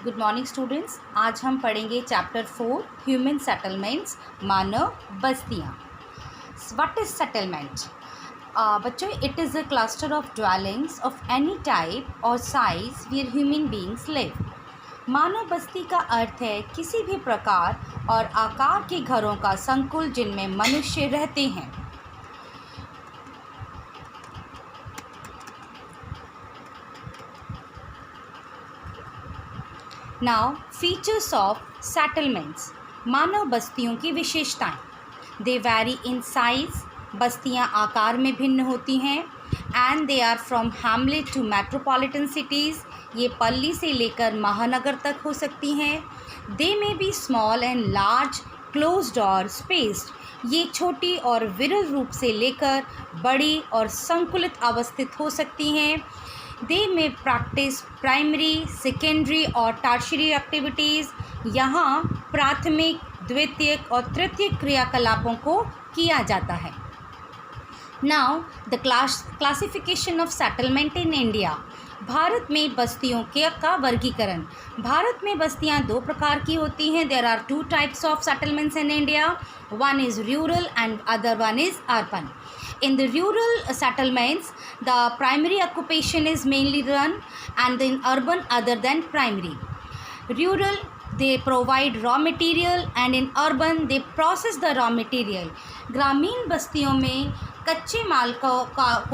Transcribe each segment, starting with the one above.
Good morning students. आज हम पढ़ेंगे चैप्टर 4 ह्यूमन सेटलमेंट्स, मानव बस्तियाँ। What is settlement? बच्चों, it is a cluster of dwellings of any type or size where human beings live. मानव बस्ती का अर्थ है किसी भी प्रकार और आकार के घरों का संकुल जिनमें मनुष्य रहते हैं। Now features of settlements. मानव बस्तियों की विशेषताएं। दे वैरी इन साइज, बस्तियां आकार में भिन्न होती हैं। And they are from hamlet to metropolitan cities, ये पल्ली से लेकर महानगर तक हो सकती हैं। They may be small and large, closed और स्पेस्ड, ये छोटी और विरल रूप से लेकर बड़ी और संकुलित अवस्थित हो सकती हैं। दे में प्रैक्टिस प्राइमरी, सेकेंडरी और टर्शियरी एक्टिविटीज़, यहाँ प्राथमिक, द्वितीयक और तृतीयक क्रियाकलापों को किया जाता है। Now the classification of settlement in India. Bharat में बस्तियों का वर्गीकरण। भारत में बस्तियां दो प्रकार की होती हैं। There are two types of settlements in India. One is rural and other one is urban. In the rural settlements, the primary occupation is mainly done, and in urban other than primary. Rural, they provide raw material, and in urban they process the raw material. ग्रामीण बस्तियों में कच्चे माल को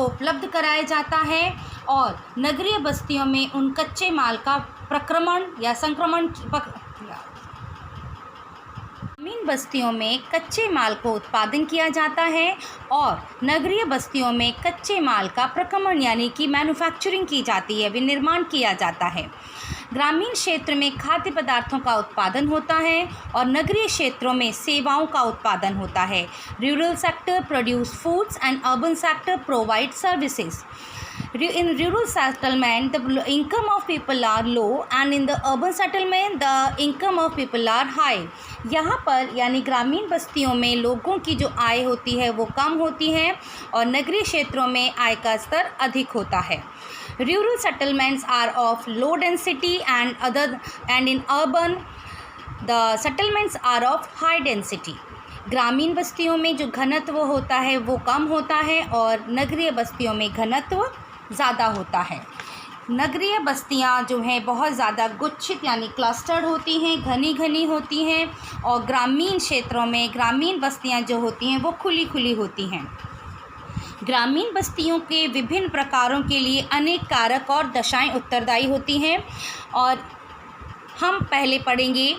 उपलब्ध कराया जाता है और नगरीय बस्तियों में उन कच्चे माल का प्रक्रमण या संक्रमण। ग्रामीण बस्तियों में कच्चे माल को उत्पादन किया जाता है और नगरीय बस्तियों में कच्चे माल का प्रक्रमण यानी कि मैन्युफैक्चरिंग की जाती है, विनिर्माण किया जाता है। ग्रामीण क्षेत्र में खाद्य पदार्थों का उत्पादन होता है और नगरीय क्षेत्रों में सेवाओं का उत्पादन होता है। Rural sector produce foods and urban sector provide services. In rural settlement, the income of people are low, and in the urban settlement, the income of people are high. यहाँ पर यानी ग्रामीण बस्तियों में लोगों की जो आय होती है वो कम होती है और नगरीय क्षेत्रों में आय का स्तर अधिक होता है. Rural settlements are of low density and in urban the settlements are of high density. ग्रामीण बस्तियों में जो घनत्व होता है वो कम होता है और नगरीय बस्तियों में घनत्व ज़्यादा होता है. नगरीय बस्तियां जो हैं बहुत ज़्यादा गुच्छित यानी क्लस्टर्ड होती हैं, घनी घनी होती हैं और ग्रामीण क्षेत्रों में ग्रामीण बस्तियां जो होती हैं वो खुली खुली होती हैं. ग्रामीण बस्तियों के विभिन्न प्रकारों के लिए अनेक कारक और दशाएं उत्तरदायी होती हैं और हम पहले पढ़ेंगे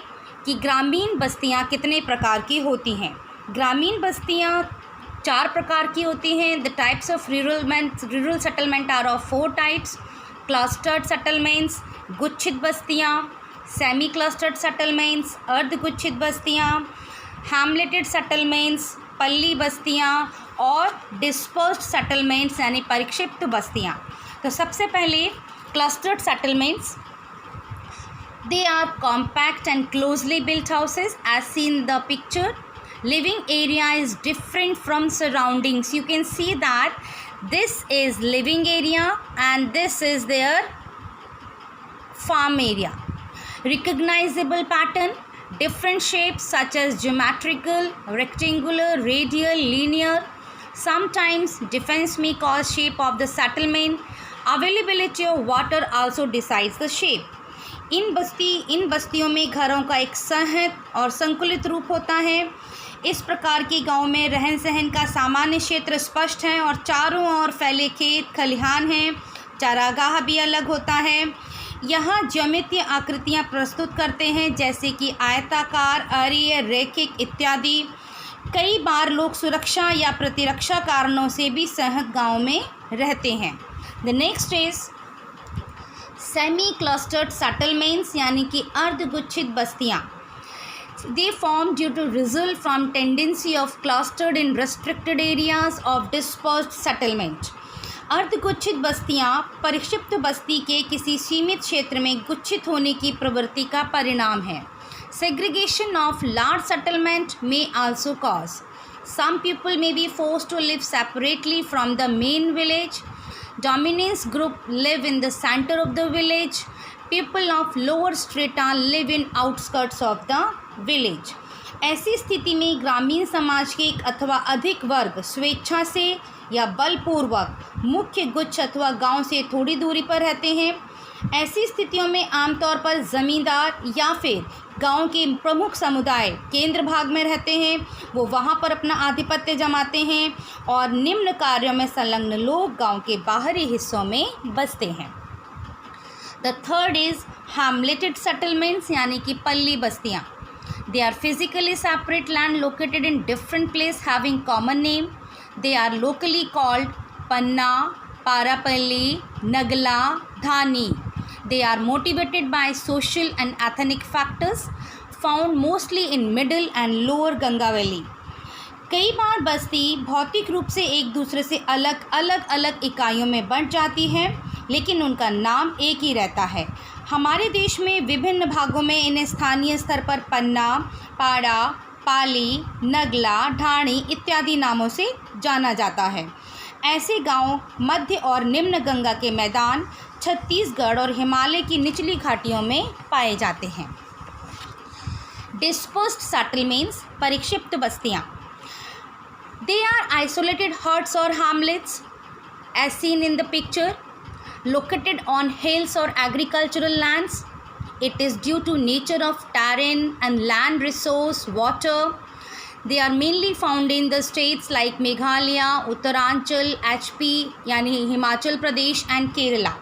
कि ग्रामीण बस्तियां कितने प्रकार की होती हैं. ग्रामीण बस्तियां 4 प्रकार की होती हैं. The types of rural settlement are of 4 types. Clustered settlements, गुच्छित बस्तियां, सेमी क्लस्टर्ड सेटलमेंट्स, अर्धगुच्छित बस्तियां, हैमलेटेड सेटलमेंट्स, पल्ली बस्तियां और डिस्पर्स्ड सेटलमेंट्स यानी परिक्षिप्त बस्तियां. तो सबसे पहले clustered settlements. They are compact and closely built houses as seen in the picture. Living area is different from surroundings. You can see that this is living area and this is their farm area. Recognizable pattern, different shapes such as geometrical, rectangular, radial, linear. Sometimes difference may cause shape of the settlement. Availability of water also decides the shape. इन बस्तियों में घरों का एक सहज और संकुलित रूप होता है. इस प्रकार के गांव में रहन सहन का सामान्य क्षेत्र स्पष्ट है और चारों ओर फैले खेत खलिहान हैं. चारागाह भी अलग होता है. यहाँ ज्यामितीय आकृतियाँ प्रस्तुत करते हैं जैसे कि आयताकार, अरीय, रेखिक इत्यादि. कई बार लोग सुरक्षा या प्रतिरक्षा कारणों से भी सहज गाँव में रहते हैं. The next is semi clustered settlements यानी कि अर्धगुच्छित बस्तियाँ. They form due to result from tendency of clustered in restricted areas of dispersed settlement. अर्धगुच्छित बस्तियाँ परिक्षिप्त बस्ती के किसी सीमित क्षेत्र में गुच्छित होने की प्रवृत्ति का परिणाम है. Segregation of large settlement may also cause. Some people may be forced to live separately from the main village. Dominance group live in the center of the village. People of lower strata live in outskirts of the village. ऐसी स्थिति में ग्रामीण समाज के एक अथवा अधिक वर्ग स्वेच्छा से या बलपूर्वक मुख्य गुच्छ अथवा गांव से थोड़ी दूरी पर रहते हैं। ऐसी स्थितियों में आमतौर पर ज़मींदार या फिर गांव के प्रमुख समुदाय केंद्र भाग में रहते हैं, वो वहां पर अपना आधिपत्य जमाते हैं और निम्न कार्यों में संलग्न लोग गांव के बाहरी हिस्सों में बसते हैं। द थर्ड इज़ हैमलेटेड सेटलमेंट्स यानी कि पल्ली बस्तियाँ। They are physically separate land located in different place having common name. They are locally called Panna, Parapalli, Nagla, Dhani. They are motivated by social and ethnic factors found mostly in middle and lower Ganga Valley. कई बार बस्ती भौतिक रूप से एक दूसरे से अलग इकाइयों में बंट जाती है, लेकिन उनका नाम एक ही रहता है। हमारे देश में विभिन्न भागों में इन्हें स्थानीय स्तर पर पन्ना, पाड़ा, पाली, नगला, ढाणी इत्यादि नामों से जाना जाता है। ऐसे गांव मध्य और निम्न गंगा के मैदान, छत्तीसगढ़ और हिमालय की निचली घाटियों में पाए जाते हैं। डिस्पर्स्ड सेटलमेंट्स, परिक्षिप्त बस्तियाँ। They are isolated huts or hamlets as seen in the picture, located on hills or agricultural lands. It is due to nature of terrain and land resource, water. They are mainly found in the states like Meghalaya, Uttaranchal, HP यानी Himachal Pradesh and Kerala.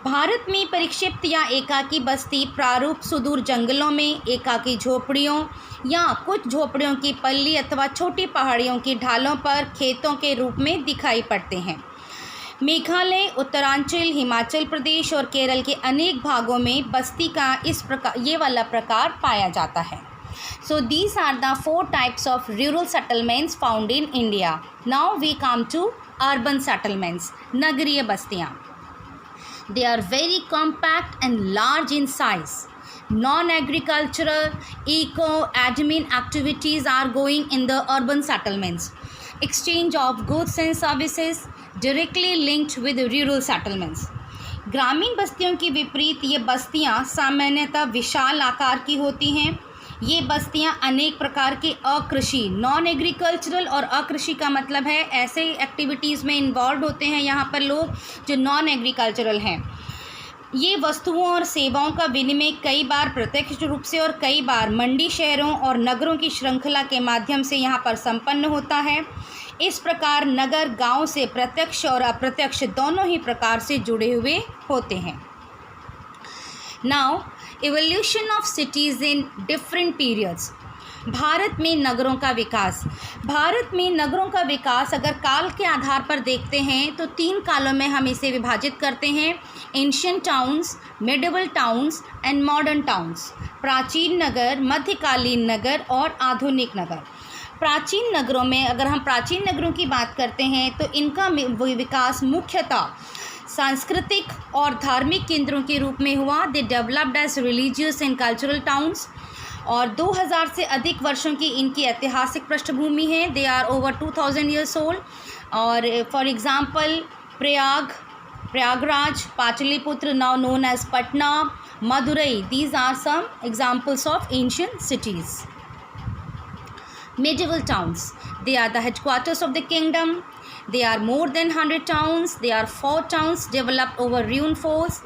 Bharat में परिक्षिप्त या एकाकी बस्ती प्रारूप सुदूर जंगलों में एकाकी झोपड़ियों या कुछ झोपड़ियों की पल्ली अथवा छोटी पहाड़ियों की ढालों पर खेतों के रूप में दिखाई पड़ते हैं। मेघालय, उत्तरांचल, हिमाचल प्रदेश और केरल के अनेक भागों में बस्ती का ये वाला प्रकार पाया जाता है। So these are the 4 types of rural settlements found in India. Now we come to urban settlements, नगरीय बस्तियाँ। They are very compact and large in size. Non-agricultural, eco-admin activities are going in the urban settlements. Exchange of goods and services directly linked with rural settlements. ग्रामीण बस्तियों के विपरीत ये बस्तियाँ सामान्यतः विशाल आकार की होती हैं। ये बस्तियाँ अनेक प्रकार के अकृषि, नॉन एग्रीकल्चरल और अकृषि का मतलब है ऐसे एक्टिविटीज़ में इन्वॉल्व होते हैं यहाँ पर लोग जो नॉन एग्रीकल्चरल हैं। ये वस्तुओं और सेवाओं का विनिमय कई बार प्रत्यक्ष रूप से और कई बार मंडी, शहरों और नगरों की श्रृंखला के माध्यम से यहाँ पर संपन्न होता है। इस प्रकार नगर गांव से प्रत्यक्ष और अप्रत्यक्ष दोनों ही प्रकार से जुड़े हुए होते हैं। Now evolution of cities in different periods. Bharat में नगरों का विकास। भारत में नगरों का विकास अगर काल के आधार पर देखते हैं तो 3 कालों में हम इसे विभाजित करते हैं, ancient towns, medieval towns and modern towns. प्राचीन नगर, मध्यकालीन नगर और आधुनिक नगर। प्राचीन नगरों में अगर हम प्राचीन नगरों की बात करते हैं तो इनका विकास मुख्यतः सांस्कृतिक और धार्मिक केंद्रों के रूप में हुआ। They developed as religious and cultural towns और 2000 से अधिक वर्षों की इनकी ऐतिहासिक पृष्ठभूमि है। They are over 2000 years old. और for example Prayagraj, Pataliputra now known as Patna, Madurai, these are some examples of ancient cities. Medieval towns, they are the headquarters of the kingdom. They are more than 100 towns. They are 4 towns developed over ruined forts.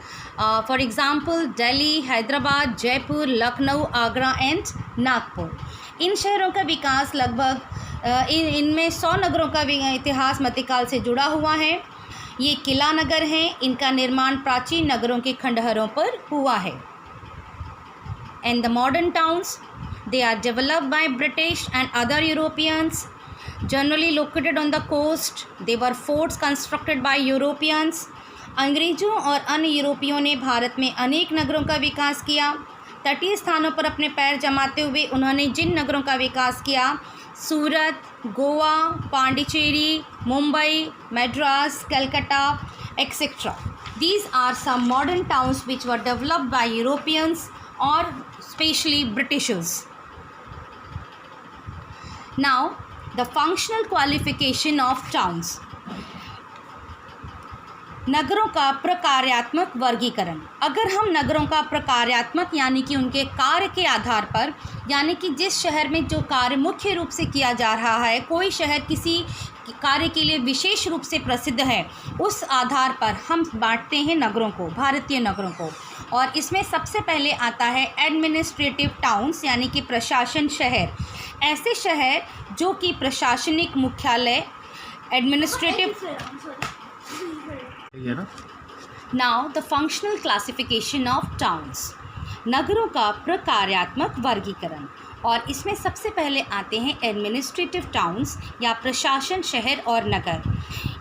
For example, Delhi, Hyderabad, Jaipur, Lucknow, Agra and Nagpur. इन शहरों का विकास लगभग इनमें 100 नगरों का इतिहास मध्यकाल से जुड़ा हुआ है। ये किला नगर हैं। इनका निर्माण प्राचीन नगरों के खंडहरों पर हुआ है। And the modern towns, they are developed by British and other Europeans, generally located on the coast. They were forts constructed by Europeans. अंग्रेज़ों और अन्य यूरोपियों ने भारत में अनेक नगरों का विकास किया। तटीय स्थानों पर अपने पैर जमाते हुए उन्होंने जिन नगरों का विकास किया, सूरत, Goa, Pondicherry, Mumbai, Madras, Calcutta, etc. These are some modern towns which were developed by Europeans or especially Britishers. Now, the functional qualification of towns. नगरों का प्रकार्यात्मक वर्गीकरण। अगर हम नगरों का प्रकार्यात्मक यानी कि उनके कार्य के आधार पर, यानी कि जिस शहर में जो कार्य मुख्य रूप से किया जा रहा है, कोई शहर किसी कार्य के लिए विशेष रूप से प्रसिद्ध है, उस आधार पर हम बांटते हैं नगरों को, भारतीय नगरों को। और इसमें सबसे पहले आता है एडमिनिस्ट्रेटिव टाउन्स यानी कि प्रशासन शहर। ऐसे शहर जो कि प्रशासनिक मुख्यालय administrative. Now the functional classification of towns, नगरों का प्रकार्यात्मक वर्गीकरण। और इसमें सबसे पहले आते हैं एडमिनिस्ट्रेटिव टाउन्स या प्रशासन शहर और नगर।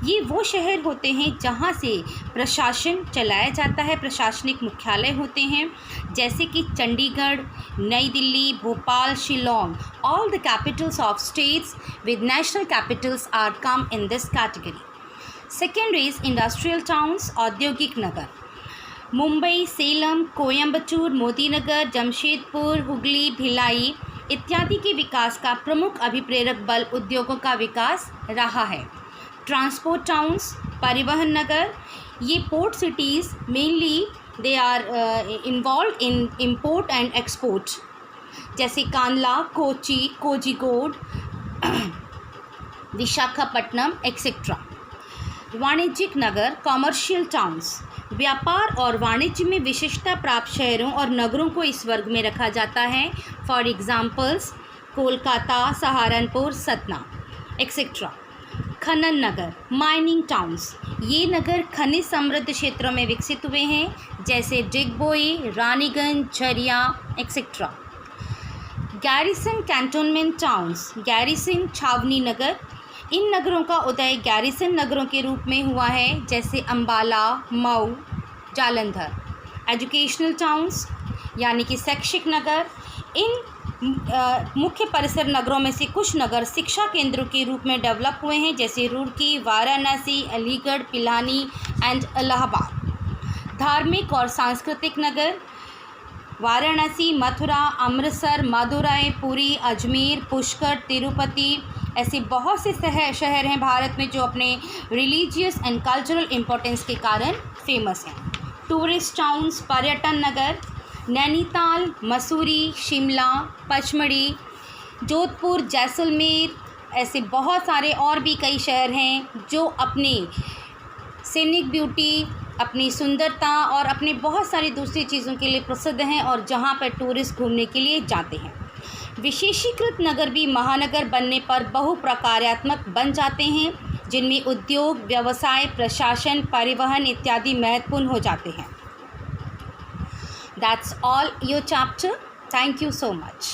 ये वो शहर होते हैं जहाँ से प्रशासन चलाया जाता है, प्रशासनिक मुख्यालय होते हैं, जैसे कि Chandigarh, New Delhi, Bhopal, Shillong. All the capitals of states with national capitals are come in this category. Second is industrial towns, औद्योगिक नगर। मुंबई, सेलम, कोयम्बटूर, मोदीनगर, जमशेदपुर, हुगली, भिलाई इत्यादि के विकास का प्रमुख अभिप्रेरक बल उद्योगों का विकास रहा है। ट्रांसपोर्ट टाउन्स, परिवहन नगर, ये port cities mainly they are involve in import and export, जैसे कांडला, कोची, कोझिकोड, विशाखापट्टनम एक्सेट्रा। वाणिज्यिक नगर, कॉमर्शियल टाउन्स, व्यापार और वाणिज्य में विशिष्टता प्राप्त शहरों और नगरों को इस वर्ग में रखा जाता है। For examples Kolkata, Saharanpur, Satna etcetera. खनन नगर, माइनिंग टाउन्स, ये नगर खनिज समृद्ध क्षेत्रों में विकसित हुए हैं, जैसे Digboi, Raniganj, Jharia etcetera. Garrison cantonment towns, garrison छावनी नगर, इन नगरों का उदय गैरिसन नगरों के रूप में हुआ है, जैसे अंबाला, मऊ, जालंधर। एजुकेशनल टाउन्स यानी कि शैक्षिक नगर, इन मुख्य परिसर नगरों में से कुछ नगर शिक्षा केंद्रों के रूप में डेवलप हुए हैं, जैसे रुड़की, वाराणसी, अलीगढ़, पिलानी एंड इलाहाबाद। धार्मिक और सांस्कृतिक नगर, वाराणसी, मथुरा, अमृतसर, मदुरई, पुरी, अजमेर, पुष्कर, तिरुपति, ऐसे बहुत से शहर हैं भारत में जो अपने रिलीजियस एंड कल्चरल इम्पोर्टेंस के कारण फेमस हैं। टूरिस्ट टाउन्स, पर्यटन नगर, नैनीताल, मसूरी, शिमला, पचमढ़ी, जोधपुर, जैसलमेर, ऐसे बहुत सारे और भी कई शहर हैं जो अपनी सीनिक ब्यूटी, अपनी सुंदरता और अपनी बहुत सारी दूसरी चीज़ों के लिए प्रसिद्ध हैं और जहां पर टूरिस्ट घूमने के लिए जाते हैं। विशेषीकृत नगर भी महानगर बनने पर बहुप्रकार्यात्मक बन जाते हैं, जिनमें उद्योग, व्यवसाय, प्रशासन, परिवहन इत्यादि महत्वपूर्ण हो जाते हैं। That's all your chapter. Thank you so much.